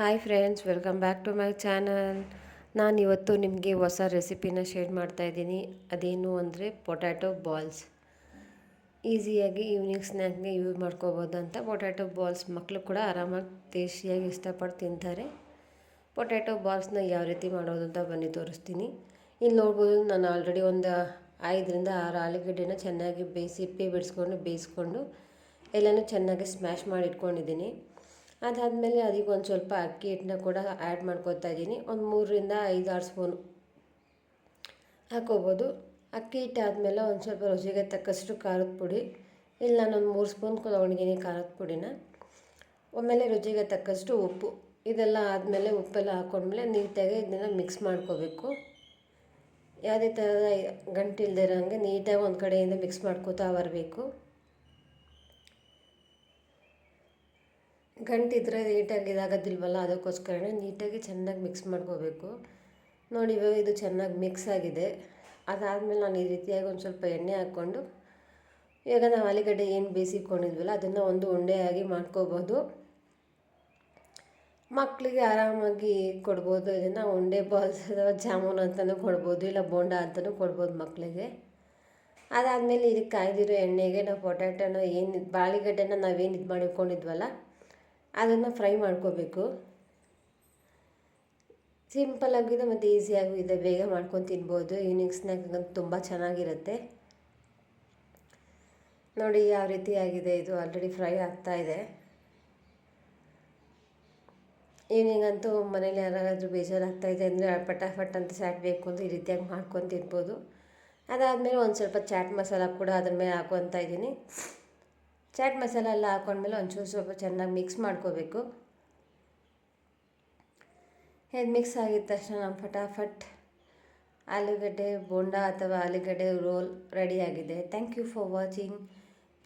Hi friends, welcome back to my channel. ನಾನಿವತ್ತು ನಿಮಗೆ ಹೊಸ ರೆಸಿಪಿನ ಶೇರ್ ಮಾಡ್ತಾಯಿದ್ದೀನಿ. ಅದೇನು ಅಂದರೆ ಪೊಟ್ಯಾಟೊ ಬಾಲ್ಸ್. ಈಸಿಯಾಗಿ ಈವ್ನಿಂಗ್ ಸ್ನ್ಯಾಕ್ಗೆ ಯೂಸ್ ಮಾಡ್ಕೋಬೋದು ಅಂತ ಪೊಟ್ಯಾಟೊ ಬಾಲ್ಸ್ ಮಕ್ಕಳು ಕೂಡ ಆರಾಮಾಗಿ ಟೇಸ್ಟಿಯಾಗಿ ಇಷ್ಟಪಟ್ಟು ತಿಂತಾರೆ. ಪೊಟ್ಯಾಟೊ ಬಾಲ್ಸ್ನ ಯಾವ ರೀತಿ ಮಾಡೋದು ಅಂತ ಬನ್ನಿ ತೋರಿಸ್ತೀನಿ. ಇಲ್ಲಿ ನೋಡ್ಬೋದು, ನಾನು ಆಲ್ರೆಡಿ ಒಂದು 5 ರಿಂದ 6 ಆಲೂಗಡ್ಡೆನ ಚೆನ್ನಾಗಿ ಸಿಪ್ಪೆ ಬೇಯಿಸ್ಕೊಂಡು ಎಲ್ಲನೂ ಚೆನ್ನಾಗಿ ಸ್ಮ್ಯಾಶ್ ಮಾಡಿ ಇಟ್ಕೊಂಡಿದ್ದೀನಿ. ಅದಾದಮೇಲೆ ಅದಕ್ಕೆ ಒಂದು ಸ್ವಲ್ಪ ಅಕ್ಕಿ ಹಿಟ್ಟನ್ನ ಕೂಡ ಆ್ಯಡ್ ಮಾಡ್ಕೊತಾ ಇದ್ದೀನಿ. ಒಂದು 3 ರಿಂದ 5 ಸ್ಪೂನ್ ಹಾಕೋಬೋದು. ಅಕ್ಕಿ ಹಿಟ್ಟು ಆದಮೇಲೆ ಒಂದು ಸ್ವಲ್ಪ ರುಚಿಗೆ ತಕ್ಕಷ್ಟು ಖಾರದ ಪುಡಿ, ಇಲ್ಲಿ ನಾನೊಂದು 3 ಸ್ಪೂನ್ ತೊಗೊಂಡಿದ್ದೀನಿ ಖಾರದ ಪುಡಿನ. ಆಮೇಲೆ ರುಚಿಗೆ ತಕ್ಕಷ್ಟು ಉಪ್ಪು. ಇದೆಲ್ಲ ಆದಮೇಲೆ ಉಪ್ಪೆಲ್ಲ ಹಾಕ್ಕೊಂಡ್ಮೇಲೆ ನೀಟಾಗಿ ಇದನ್ನೆಲ್ಲ ಮಿಕ್ಸ್ ಮಾಡ್ಕೋಬೇಕು. ಯಾವುದೇ ಥರದ ಗಂಟಿಲ್ಲದೆ ಇರೋಂಗೆ ನೀಟಾಗಿ ಒಂದು ಕಡೆಯಿಂದ ಮಿಕ್ಸ್ ಮಾಡ್ಕೋತಾ ಬರಬೇಕು. ಗಂಟಿದ್ರೆ ನೀಟಾಗಿ ಇದಾಗೋದಿಲ್ವಲ್ಲ, ಅದಕ್ಕೋಸ್ಕರ ನೀಟಾಗಿ ಚೆನ್ನಾಗಿ ಮಿಕ್ಸ್ ಮಾಡ್ಕೋಬೇಕು. ನೋಡಿ, ಇವಾಗ ಇದು ಚೆನ್ನಾಗಿ ಮಿಕ್ಸ್ ಆಗಿದೆ. ಅದಾದಮೇಲೆ ನಾನು ಈ ರೀತಿಯಾಗಿ ಒಂದು ಸ್ವಲ್ಪ ಎಣ್ಣೆ ಹಾಕ್ಕೊಂಡು ಇವಾಗ ನಾವು ಆಲೂಗಡ್ಡೆ ಏನು ಬೇಯಿಸಿಕೊಂಡಿದ್ವಲ್ಲ ಅದನ್ನು ಒಂದು ಉಂಡೆಯಾಗಿ ಮಾಡ್ಕೋಬೋದು. ಮಕ್ಕಳಿಗೆ ಆರಾಮಾಗಿ ಕೊಡ್ಬೋದು. ಇದನ್ನು ಉಂಡೆ ಬಾಲ್ಸ್ ಅಥವಾ ಜಾಮೂನ್ ಅಂತಲೂ ಕೊಡ್ಬೋದು, ಇಲ್ಲ ಬೋಂಡ ಅಂತಲೂ ಕೊಡ್ಬೋದು ಮಕ್ಕಳಿಗೆ. ಅದಾದಮೇಲೆ ಇದಕ್ಕೆ ಕಾಯ್ದಿರೋ ಎಣ್ಣೆಗೆ ನಾವು ಪೊಟ್ಯಾಟೊನ ಆಲೂಗಡ್ಡೆನ ನಾವೇನು ಮಾಡಿಕೊಂಡಿದ್ವಲ್ಲ ಅದನ್ನು ಫ್ರೈ ಮಾಡ್ಕೋಬೇಕು. ಸಿಂಪಲ್ಲಾಗಿದೆ ಮತ್ತು ಈಸಿಯಾಗೂ ಇದೆ, ಬೇಗ ಮಾಡ್ಕೊಂಡು ತಿನ್ಬೋದು. ಈವ್ನಿಂಗ್ ಸ್ನ್ಯಾಕ್ ತುಂಬ ಚೆನ್ನಾಗಿರುತ್ತೆ. ನೋಡಿ ಯಾವ ರೀತಿ ಆಗಿದೆ, ಇದು ಆಲ್ರೆಡಿ ಫ್ರೈ ಆಗ್ತಾಯಿದೆ. ಈವ್ನಿಂಗ್ ಅಂತೂ ಮನೇಲಿ ಯಾರಾದರೂ ಬೇಜಾರಾಗ್ತಾಯಿದೆ ಅಂದರೆ ಪಟಾಫಟ್ ಅಂತ ಚಾಟ್ ಬೇಕು ಅಂತ ಈ ರೀತಿಯಾಗಿ ಮಾಡ್ಕೊಂಡು ತಿನ್ಬೋದು. ಅದಾದಮೇಲೆ ಒಂದು ಸ್ವಲ್ಪ ಚಾಟ್ ಮಸಾಲ ಕೂಡ ಅದ್ರ ಮೇಲೆ ಹಾಕ್ಕೊತಾ ಇದ್ದೀನಿ. ಚಾಟ್ ಮಸಾಲ ಎಲ್ಲ ಹಾಕ್ಕೊಂಡ್ಮೇಲೆ ಒಂಚೂರು ಸ್ವಲ್ಪ ಚೆನ್ನಾಗಿ ಮಿಕ್ಸ್ ಮಾಡ್ಕೋಬೇಕು. ಇದು ಮಿಕ್ಸ್ ಆಗಿದ ತಕ್ಷಣ ನಮ್ಮ ಫಟಾಫಟ್ ಆಲೂಗಡ್ಡೆ ಬೋಂಡ ಅಥವಾ ಆಲೂಗಡ್ಡೆ ರೋಲ್ ರೆಡಿಯಾಗಿದೆ. Thank you for watching.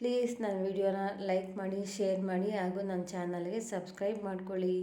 Please ನನ್ನ ವಿಡಿಯೋನ ಲೈಕ್ ಮಾಡಿ, ಶೇರ್ ಮಾಡಿ ಹಾಗೂ ನನ್ನ ಚಾನಲ್ಗೆ ಸಬ್ಸ್ಕ್ರೈಬ್ ಮಾಡ್ಕೊಳ್ಳಿ.